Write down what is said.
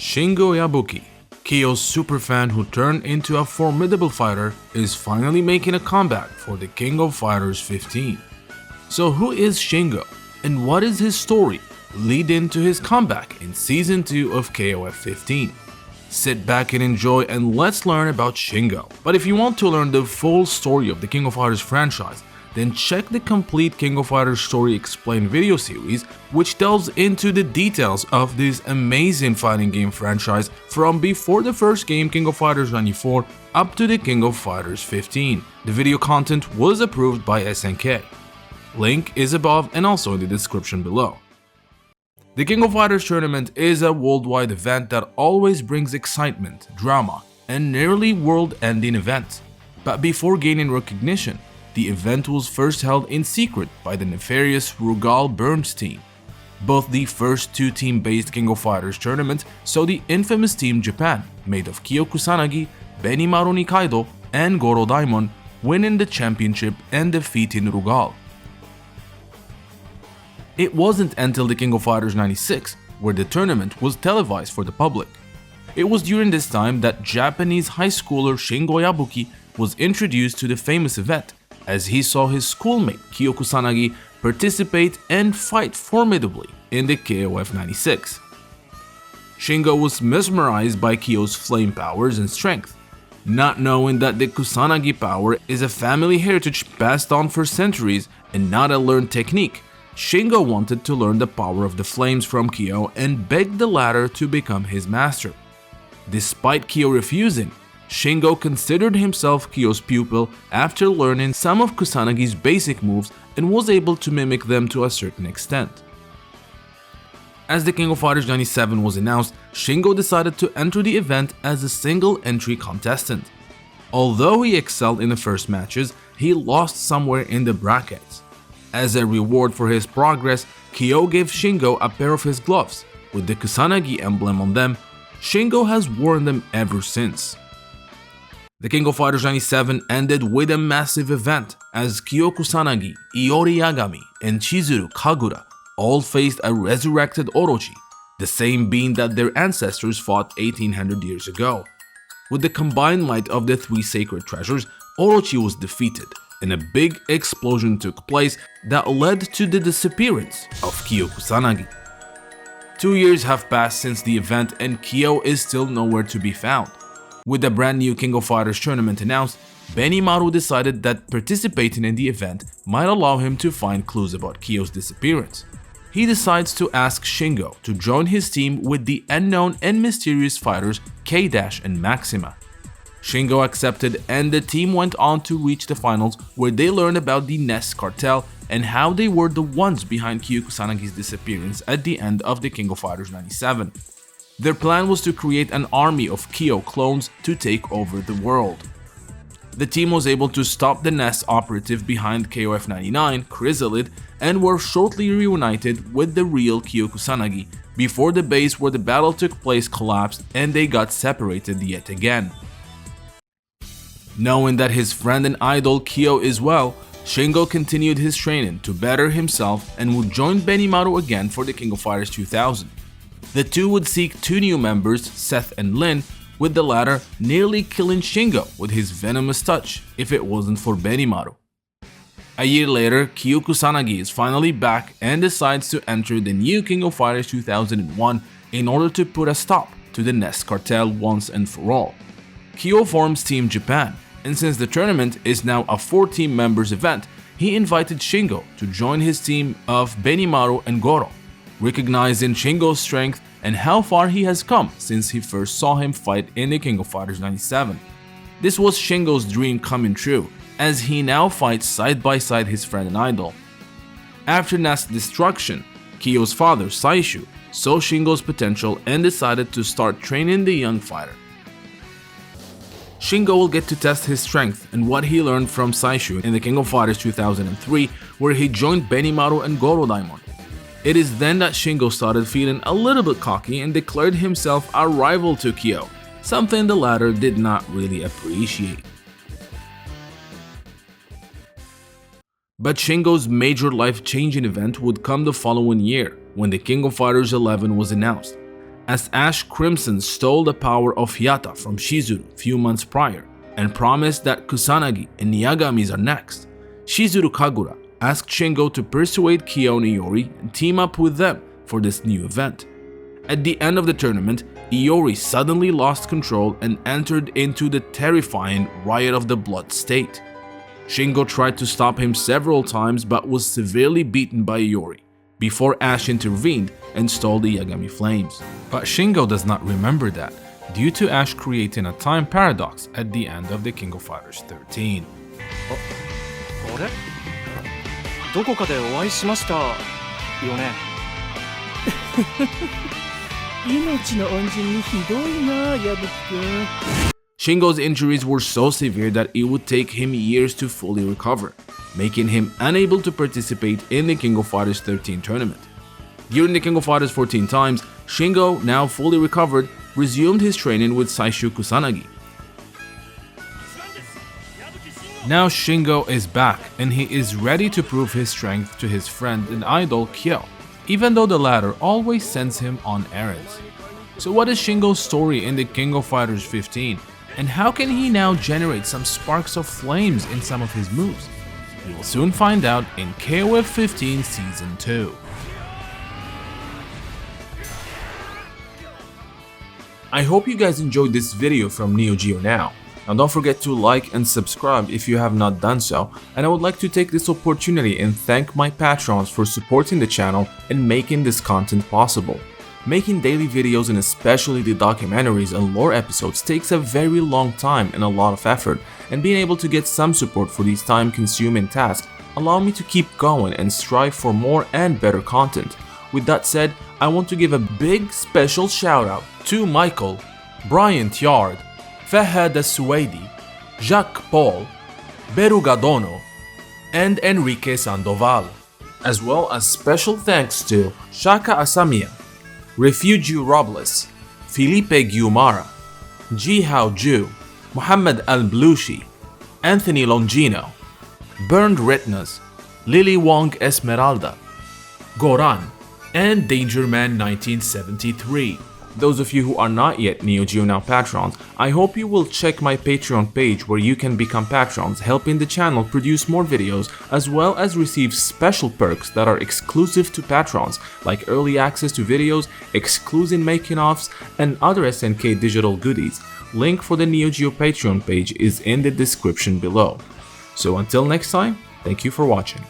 Shingo Yabuki, Kyo's superfan who turned into a formidable fighter, is finally making a comeback for the King of Fighters 15. So who is Shingo, and what is his story leading to his comeback in Season 2 of KOF 15? Sit back and enjoy, and let's learn about Shingo. But if you want to learn the full story of the King of Fighters franchise, then check the complete King of Fighters Story Explained video series, which delves into the details of this amazing fighting game franchise from before the first game King of Fighters 94 up to the King of Fighters 15. The video content was approved by SNK. Link is above and also in the description below. The King of Fighters tournament is a worldwide event that always brings excitement, drama, and nearly world-ending events. But before gaining recognition, the event was first held in secret by the nefarious Rugal Burns team. Both the first two team-based King of Fighters tournaments saw the infamous Team Japan, made of Kyo Kusanagi, Benimaru Nikaido, and Goro Daimon, winning the championship and defeating Rugal. It wasn't until the King of Fighters 96 where the tournament was televised for the public. It was during this time that Japanese high schooler Shingo Yabuki was introduced to the famous event, as he saw his schoolmate Kyo Kusanagi participate and fight formidably in the KOF 96. Shingo was mesmerized by Kyo's flame powers and strength. Not knowing that the Kusanagi power is a family heritage passed on for centuries and not a learned technique, Shingo wanted to learn the power of the flames from Kyo and begged the latter to become his master. Despite Kyo refusing, Shingo considered himself Kyo's pupil after learning some of Kusanagi's basic moves and was able to mimic them to a certain extent. As the King of Fighters 97 was announced, Shingo decided to enter the event as a single-entry contestant. Although he excelled in the first matches, he lost somewhere in the brackets. As a reward for his progress, Kyo gave Shingo a pair of his gloves with the Kusanagi emblem on them. Shingo has worn them ever since. The King of Fighters 97 ended with a massive event as Kyo Kusanagi, Iori Yagami, and Chizuru Kagura all faced a resurrected Orochi, the same being that their ancestors fought 1800 years ago. With the combined might of the three sacred treasures, Orochi was defeated, and a big explosion took place that led to the disappearance of Kyo Kusanagi. 2 years have passed since the event and Kyo is still nowhere to be found. With the brand new King of Fighters tournament announced, Benimaru decided that participating in the event might allow him to find clues about Kyo's disappearance. He decides to ask Shingo to join his team with the unknown and mysterious fighters K- and Maxima. Shingo accepted and the team went on to reach the finals, where they learned about the Nest cartel and how they were the ones behind Kyo Kusanagi's disappearance at the end of the King of Fighters 97. Their plan was to create an army of Kyo clones to take over the world. The team was able to stop the Nest operative behind KOF 99, Chrysalid, and were shortly reunited with the real Kyo Kusanagi before the base where the battle took place collapsed and they got separated yet again. Knowing that his friend and idol Kyo is well, Shingo continued his training to better himself and would join Benimaru again for the King of Fighters 2000. The two would seek two new members, Seth and Lin, with the latter nearly killing Shingo with his venomous touch if it wasn't for Benimaru. A year later, Kyo Kusanagi is finally back and decides to enter the new King of Fighters 2001 in order to put a stop to the Nest cartel once and for all. Kyo forms Team Japan, and since the tournament is now a 4-team members event, he invited Shingo to join his team of Benimaru and Goro, recognizing Shingo's strength and how far he has come since he first saw him fight in the King of Fighters 97. This was Shingo's dream coming true, as he now fights side by side his friend and idol. After Nest's destruction, Kyo's father, Saishu, saw Shingo's potential and decided to start training the young fighter. Shingo will get to test his strength and what he learned from Saishu in the King of Fighters 2003, where he joined Benimaru and Goro Daimon. It is then that Shingo started feeling a little bit cocky and declared himself a rival to Kyo, something the latter did not really appreciate. But Shingo's major life-changing event would come the following year, when the King of Fighters 11 was announced. as Ash Crimson stole the power of Hyata from Shizuru a few months prior and promised that Kusanagi and Nyagamis are next. Shizuru Kagura asked Shingo to persuade Kyo and Iori and team up with them for this new event. At the end of the tournament, Iori suddenly lost control and entered into the terrifying Riot of the Blood state. Shingo tried to stop him several times but was severely beaten by Iori before Ash intervened and stole the Yagami Flames. But Shingo does not remember that, due to Ash creating a time paradox at the end of the King of Fighters 13. あれどこかでお会いしましたよね命の恩人にひどいな、矢吹くん Shingo's injuries were so severe that it would take him years to fully recover, making him unable to participate in the King of Fighters 13 tournament. During the King of Fighters 14 times, Shingo, now fully recovered, resumed his training with Saishu Kusanagi. Now Shingo is back and he is ready to prove his strength to his friend and idol Kyo, even though the latter always sends him on errands. So what is Shingo's story in the King of Fighters 15? And how can he now generate some sparks of flames in some of his moves? We will soon find out in KOF 15 Season 2. I hope you guys enjoyed this video from Neogeonow. Now don't forget to like and subscribe if you have not done so, and I would like to take this opportunity and thank my patrons for supporting the channel and making this content possible. Making daily videos and especially the documentaries and lore episodes takes a very long time and a lot of effort, and being able to get some support for these time-consuming tasks allow me to keep going and strive for more and better content. With that said, I want to give a big special shout out to Michael, Brian Tiard, Fahad Suwaidi, Jacques Paul, Berugadono, and Enrique Sandoval, as well as special thanks to Shaka Asamiya, Refugio Robles, Felipe Guimara, Jihao Ju, Muhammad Al-Blushi, Anthony Longino, Burned Retinas, Lily Wong Esmeralda, Goran, and Dangerman 1973. Those of you who are not yet Neogeonow patrons, I hope you will check my Patreon page where you can become patrons, helping the channel produce more videos as well as receive special perks that are exclusive to patrons, like early access to videos, exclusive making-offs, and other SNK digital goodies. Link for the Neogeo Patreon page is in the description below. So until next time, thank you for watching.